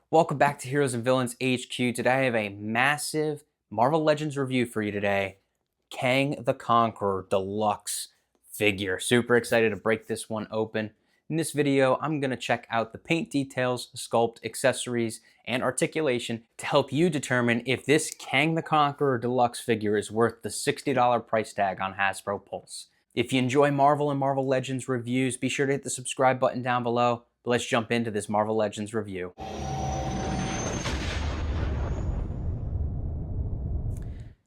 Welcome back to Heroes and Villains HQ. Today I have a massive Marvel Legends review for you today. Kang the Conqueror Deluxe figure. Super excited to break this one open. In this video, I'm going to check out the paint details, sculpt, accessories, and articulation to help you determine if this Kang the Conqueror Deluxe figure is worth the $60 price tag on Hasbro Pulse. If you enjoy Marvel and Marvel Legends reviews, be sure to hit the subscribe button down below. But let's jump into this Marvel Legends review.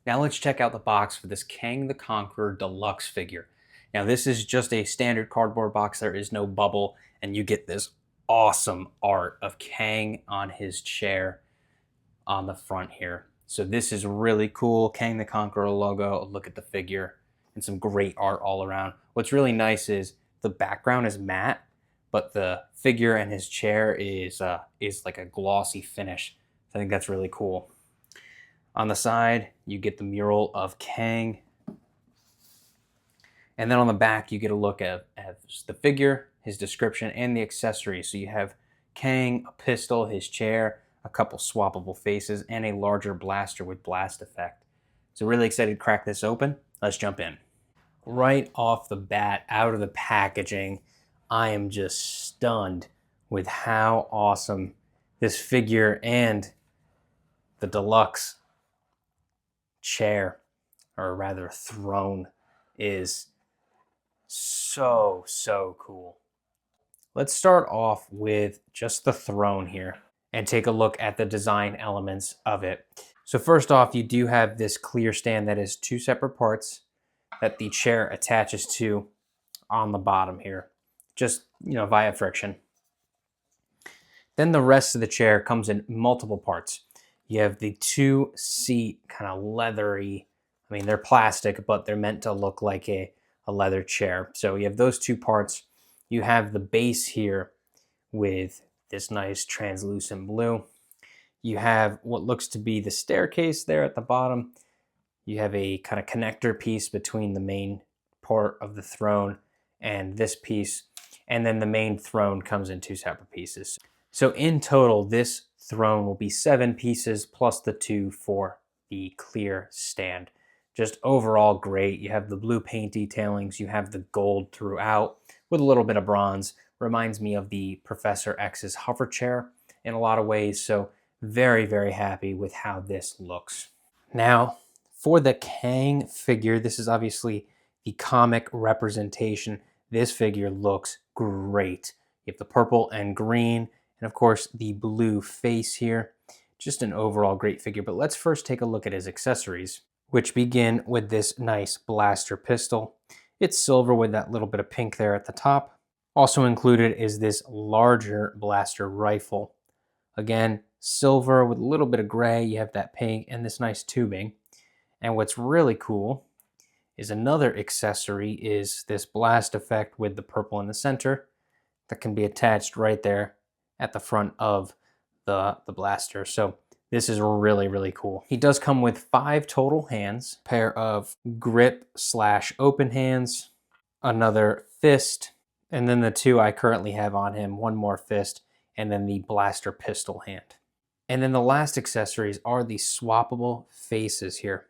Now let's check out the box for this Kang the Conqueror Deluxe figure. Now this is just a standard cardboard box. There is no bubble, and you get this awesome art of Kang on his chair on the front here. So this is really cool. Kang the Conqueror logo. Look at the figure and some great art all around. What's really nice is the background is matte, but the figure and his chair is like a glossy finish. So I think that's really cool. On the side, you get the mural of Kang. And then on the back, you get a look at the figure, his description, and the accessories. So you have Kang, a pistol, his chair, a couple swappable faces, and a larger blaster with blast effect. So really excited to crack this open. Let's jump in. Right off the bat, out of the packaging, I am just stunned with how awesome this figure and the deluxe chair, or rather throne, is so cool. Let's start off with just the throne here and take a look at the design elements of it. So first off, you do have this clear stand that is two separate parts that the chair attaches to on the bottom here, just via friction. Then the rest of the chair comes in multiple parts. You have the two seat kind of leathery, I mean, they're plastic, but they're meant to look like a leather chair. So you have those two parts. You have the base here with this nice translucent blue. You have what looks to be the staircase there at the bottom. You have a kind of connector piece between the main part of the throne and this piece. And then the main throne comes in two separate pieces. So in total, this throne will be 7 pieces plus the 2 for the clear stand. Just overall great. You have the blue paint detailings, you have the gold throughout with a little bit of bronze. Reminds me of the Professor X's hover chair in a lot of ways. So very happy with how this looks. Now for the Kang figure, this is obviously the comic representation. This figure looks great. You have the purple and green, and of course the blue face here. Just an overall great figure. But let's first take a look at his accessories, which begin with this nice blaster pistol. It's silver with that little bit of pink there at the top. Also included is this larger blaster rifle. Again, silver with a little bit of gray. You have that pink and this nice tubing. And what's really cool is another accessory is this blast effect with the purple in the center that can be attached right there at the front of the blaster. So this is really cool. He does come with 5 total hands, pair of grip / open hands, another fist, and then the 2 I currently have on him, one more fist, and then the blaster pistol hand. And then the last accessories are the swappable faces here.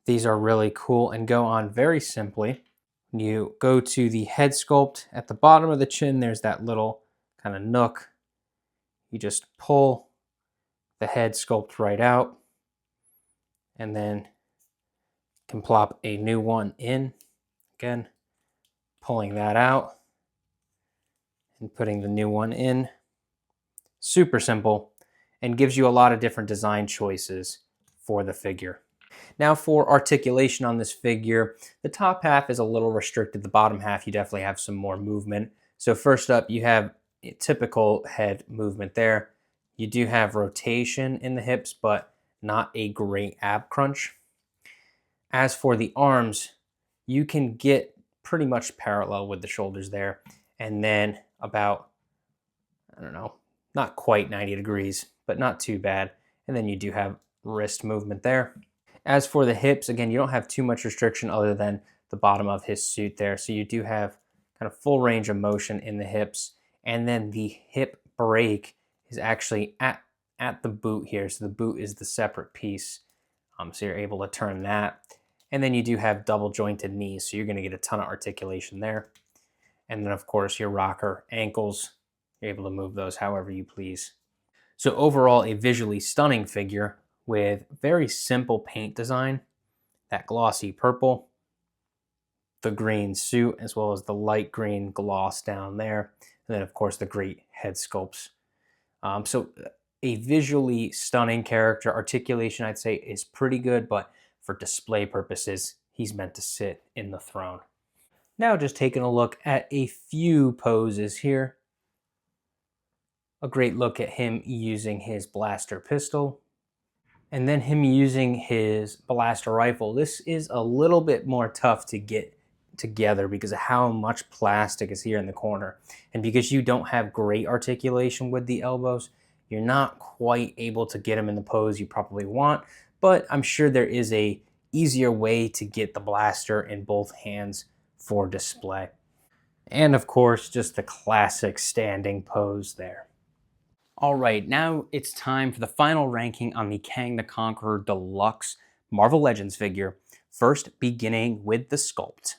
These are really cool and go on very simply. You go to the head sculpt at the bottom of the chin, there's that little kind of nook. You just pull the head sculpt right out, and then can plop a new one in. Again, pulling that out and putting the new one in. Super simple and gives you a lot of different design choices for the figure. Now for articulation on this figure, the top half is a little restricted. The bottom half, you definitely have some more movement. So first up, you have a typical head movement there. You do have rotation in the hips, but not a great ab crunch. As for the arms, you can get pretty much parallel with the shoulders there. And then about, I don't know, not quite 90 degrees, but not too bad. And then you do have wrist movement there. As for the hips, again, you don't have too much restriction other than the bottom of his suit there. So you do have kind of full range of motion in the hips. And then the hip break is actually at the boot here. So the boot is the separate piece. So you're able to turn that. And then you do have double jointed knees, so you're going to get a ton of articulation there. And then of course your rocker ankles, you're able to move those however you please. So overall, a visually stunning figure with very simple paint design, that glossy purple, the green suit, as well as the light green gloss down there. And then of course the great head sculpts. So a visually stunning character. Articulation, I'd say, is pretty good, but for display purposes, he's meant to sit in the throne. Now just taking a look at a few poses here. A great look at him using his blaster pistol, and then him using his blaster rifle. This is a little bit more tough to get together because of how much plastic is here in the corner. And because you don't have great articulation with the elbows, you're not quite able to get him in the pose you probably want, but I'm sure there is a easier way to get the blaster in both hands for display. And of course, just the classic standing pose there. All right, now it's time for the final ranking on the Kang the Conqueror Deluxe Marvel Legends figure, first beginning with the sculpt.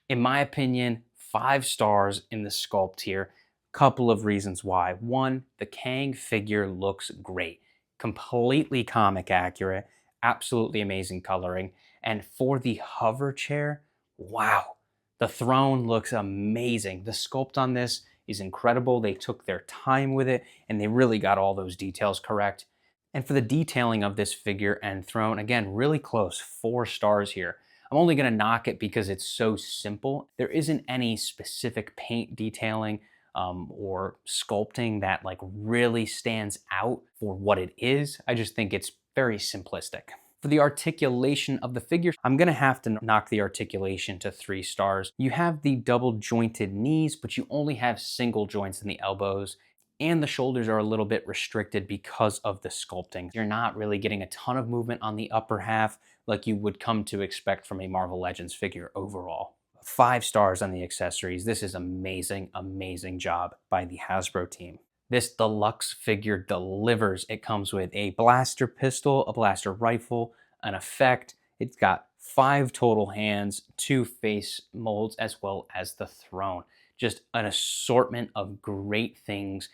In my opinion, 5 stars in the sculpt here. Couple of reasons why. One, the Kang figure looks great. Completely comic accurate, absolutely amazing coloring. And for the hover chair, wow, the throne looks amazing. The sculpt on this is incredible. They took their time with it and they really got all those details correct. And for the detailing of this figure and throne, again, really close, 4 stars here. I'm only going to knock it because it's so simple. There isn't any specific paint detailing or sculpting that like really stands out for what it is. I just think it's very simplistic. For the articulation of the figure, I'm going to have to knock the articulation to 3 stars. You have the double jointed knees, but you only have single joints in the elbows, and the shoulders are a little bit restricted because of the sculpting. You're not really getting a ton of movement on the upper half like you would come to expect from a Marvel Legends figure overall. 5 stars on the accessories. This is amazing, amazing job by the Hasbro team. This deluxe figure delivers. It comes with a blaster pistol, a blaster rifle, an effect. It's got 5 total hands, 2 face molds, as well as the throne. Just an assortment of great things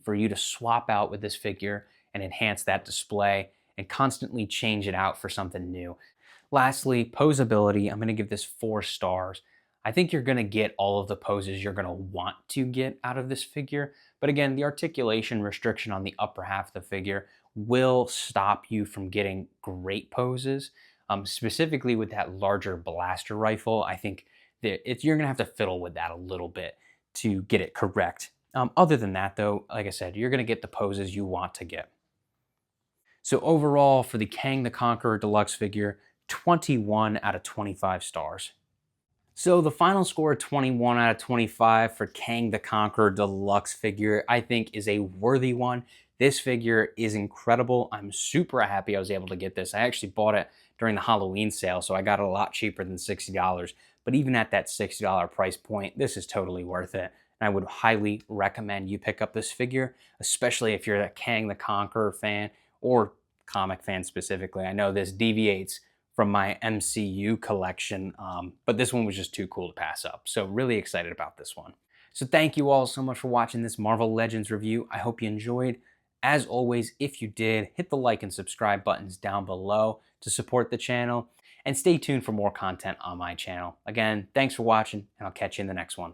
for you to swap out with this figure and enhance that display and constantly change it out for something new. Lastly, posability. I'm going to give this 4 stars. I think you're going to get all of the poses you're going to want to get out of this figure. But again, the articulation restriction on the upper half of the figure will stop you from getting great poses. Specifically with that larger blaster rifle, I think that you're going to have to fiddle with that a little bit to get it correct. Other than that, though, like I said, you're going to get the poses you want to get. So overall, for the Kang the Conqueror Deluxe figure, 21 out of 25 stars. So the final score, 21 out of 25 for Kang the Conqueror Deluxe figure, I think is a worthy one. This figure is incredible. I'm super happy I was able to get this. I actually bought it during the Halloween sale, so I got it a lot cheaper than $60. But even at that $60 price point, this is totally worth it. And I would highly recommend you pick up this figure, especially if you're a Kang the Conqueror fan or comic fan specifically. I know this deviates from my MCU collection, but this one was just too cool to pass up. So really excited about this one. So thank you all so much for watching this Marvel Legends review. I hope you enjoyed. As always, if you did, hit the like and subscribe buttons down below to support the channel, and stay tuned for more content on my channel. Again, thanks for watching, and I'll catch you in the next one.